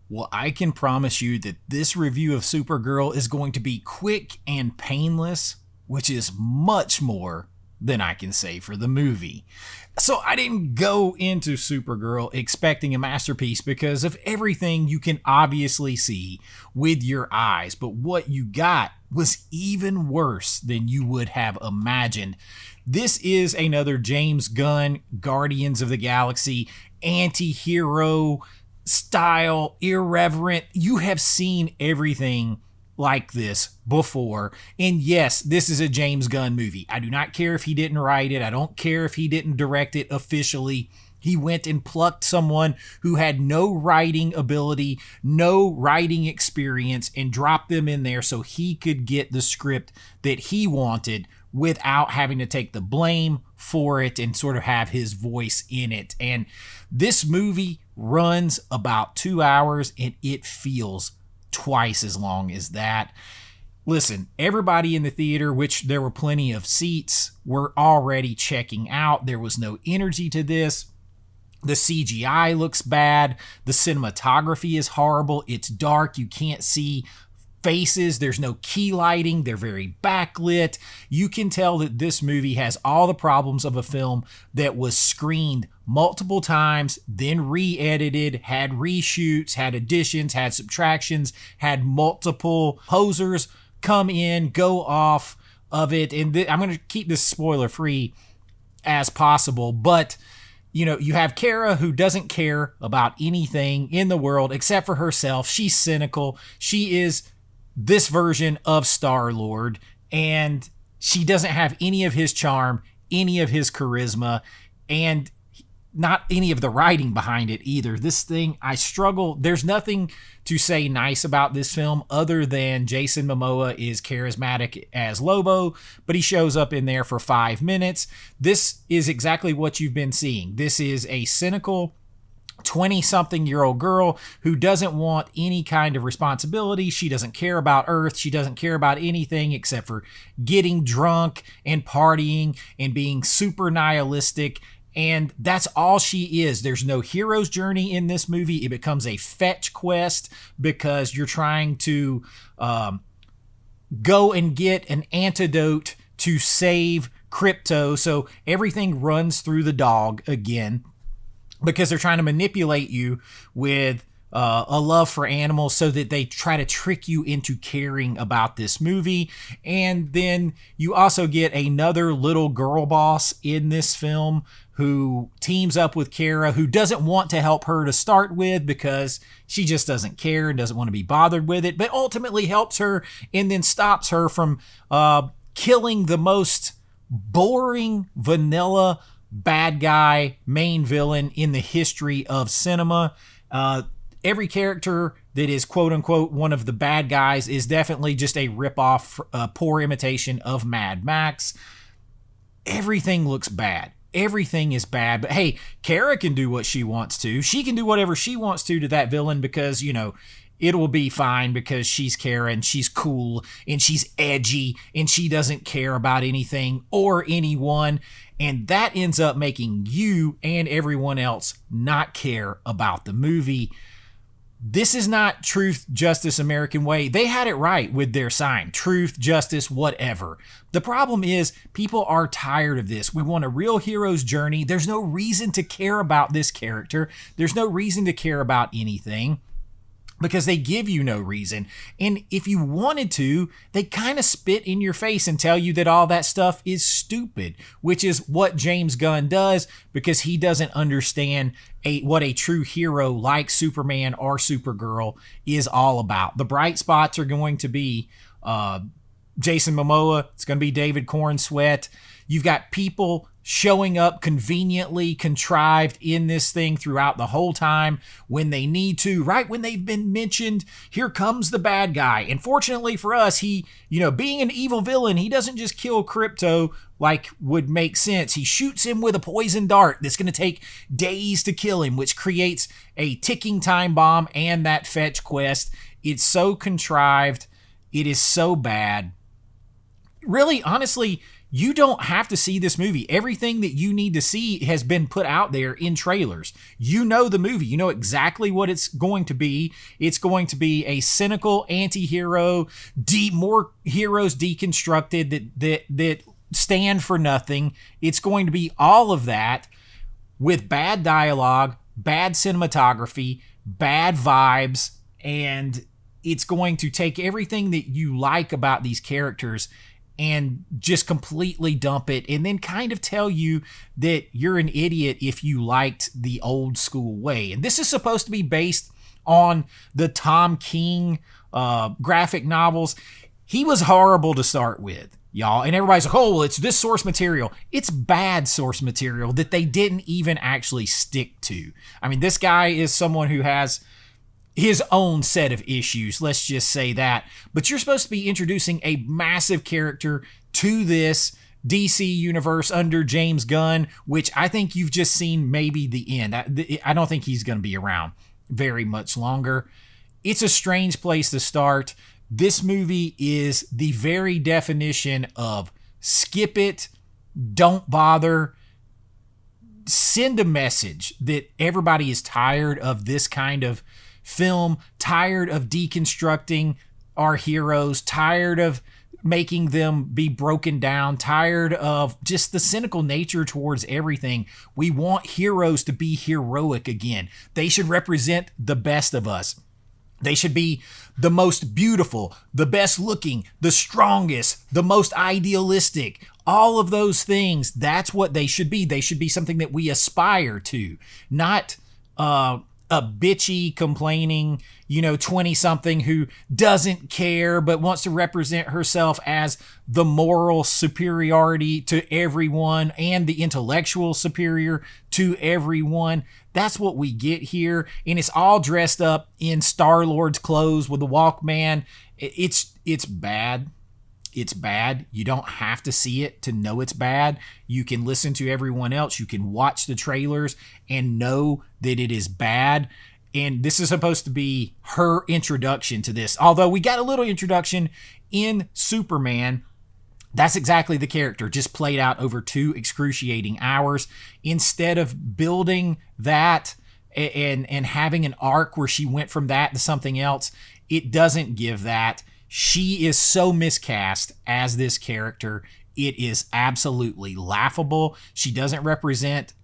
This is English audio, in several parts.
Well, I can promise you that this review of Supergirl is going to be quick and painless, which is much more than I can say for the movie. So I didn't go into Supergirl expecting a masterpiece because of everything you can obviously see with your eyes, but what you got was even worse than you would have imagined. This is another James Gunn Guardians of the Galaxy anti-hero style, irreverent. You have seen everything like this before. And yes, this is a James Gunn movie. I do not care if he didn't write it. I don't care if he didn't direct it officially. He went and plucked someone who had no writing ability, no writing experience, and dropped them in there so he could get the script that he wanted without having to take the blame for it and sort of have his voice in it. And this movie runs about 2 hours and it feels twice as long as that. Listen, everybody in the theater, which there were plenty of seats, were already checking out. There was no energy to this. The CGI looks bad. The cinematography is horrible. It's dark. You can't see faces. There's no key lighting. They're very backlit. You can tell that this movie has all the problems of a film that was screened multiple times, then re-edited, had reshoots, had additions, had subtractions, had multiple posers come in, go off of it. And I'm going to keep this spoiler free as possible, but you have Kara, who doesn't care about anything in the world except for herself. She's cynical. She is this version of Star-Lord, and she doesn't have any of his charm, any of his charisma, and not any of the writing behind it either. This thing, I struggle. There's nothing to say nice about this film other than Jason Momoa is charismatic as Lobo, but he shows up in there for 5 minutes. This is exactly what you've been seeing. This is a cynical 20-something-year-old girl who doesn't want any kind of responsibility. She doesn't care about Earth. She doesn't care about anything except for getting drunk and partying and being super nihilistic. And that's all she is. There's no hero's journey in this movie. It becomes a fetch quest because you're trying to go and get an antidote to save Crypto. So everything runs through the dog again because they're trying to manipulate you with a love for animals so that they try to trick you into caring about this movie. And then you also get another little girl boss in this film who teams up with Kara, who doesn't want to help her to start with because she just doesn't care and doesn't want to be bothered with it, but ultimately helps her and then stops her from killing the most boring, vanilla, bad guy, main villain in the history of cinema. Every character that is quote-unquote one of the bad guys is definitely just a rip-off, poor imitation of Mad Max. Everything looks bad. Everything is bad. But hey, Kara can do what she wants to. She can do whatever she wants to that villain because, it will be fine because she's Kara and she's cool and she's edgy and she doesn't care about anything or anyone. And that ends up making you and everyone else not care about the movie. This is not Truth, Justice, American Way. They had it right with their sign. Truth, justice, whatever. The problem is people are tired of this. We want a real hero's journey. There's no reason to care about this character. There's no reason to care about anything because they give you no reason. And if you wanted to, they kind of spit in your face and tell you that all that stuff is stupid, which is what James Gunn does because he doesn't understand what a true hero like Superman or Supergirl is all about. The bright spots are going to be Jason Momoa. It's going to be David Corn Sweat. You've got people showing up conveniently contrived in this thing throughout the whole time when they need to, right when they've been mentioned. Here comes the bad guy. And fortunately for us, he, being an evil villain, he doesn't just kill Crypto like would make sense. He shoots him with a poison dart that's going to take days to kill him, which creates a ticking time bomb and that fetch quest. It's so contrived. It is so bad. Really, honestly, You don't have to see this movie. Everything that you need to see has been put out there in trailers. You know the movie. You know exactly what it's going to be. It's going to be a cynical anti-hero, more heroes deconstructed that stand for nothing. It's going to be all of that with bad dialogue, bad cinematography, bad vibes, and it's going to take everything that you like about these characters and just completely dump it, and then kind of tell you that you're an idiot if you liked the old school way. And this is supposed to be based on the Tom King graphic novels. He was horrible to start with, y'all. And everybody's like, oh, well, it's this source material. It's bad source material that they didn't even actually stick to. I mean, this guy is someone who has his own set of issues, let's just say that. But you're supposed to be introducing a massive character to this DC universe under James Gunn, which I think you've just seen maybe the end. I don't think he's going to be around very much longer. It's a strange place to start. This movie is the very definition of skip it, don't bother, send a message that everybody is tired of this kind of film, tired of deconstructing our heroes, tired of making them be broken down, tired of just the cynical nature towards everything. We want heroes to be heroic again. They should represent the best of us. They should be the most beautiful, the best looking, the strongest, the most idealistic. All of those things, that's what they should be. They should be something that we aspire to, not a bitchy, complaining, 20-something who doesn't care but wants to represent herself as the moral superiority to everyone and the intellectual superior to everyone. That's what we get here. And it's all dressed up in Star-Lord's clothes with a Walkman. It's bad. It's bad. You don't have to see it to know it's bad. You can listen to everyone else. You can watch the trailers and know that it is bad. And this is supposed to be her introduction to this. Although we got a little introduction in Superman. That's exactly the character, just played out over 2 excruciating hours. Instead of building that and having an arc where she went from that to something else, it doesn't give that. She is so miscast as this character. It is absolutely laughable. She doesn't represent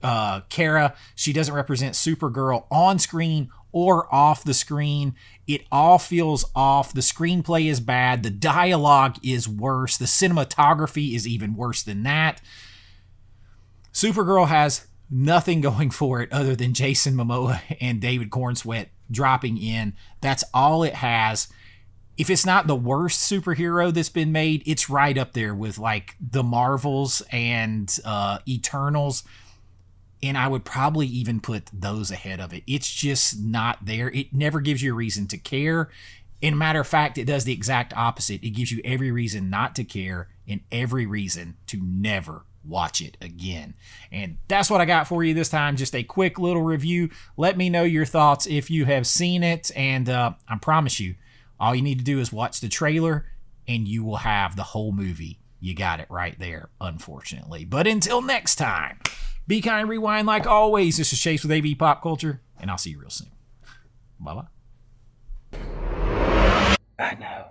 Kara. She doesn't represent Supergirl on screen or off the screen. It all feels off. The screenplay is bad. The dialogue is worse. The cinematography is even worse than that. Supergirl has nothing going for it other than Jason Momoa and David Cornsweet dropping in. That's all it has. If it's not the worst superhero that's been made, it's right up there with like the Marvels and Eternals. And I would probably even put those ahead of it. It's just not there. It never gives you a reason to care. In matter of fact, it does the exact opposite. It gives you every reason not to care and every reason to never watch it again. And that's what I got for you this time. Just a quick little review. Let me know your thoughts if you have seen it. And I promise you, all you need to do is watch the trailer and you will have the whole movie. You got it right there, unfortunately. But until next time, be kind, rewind like always. This is Chase with AV Pop Culture, and I'll see you real soon. Bye-bye. I know.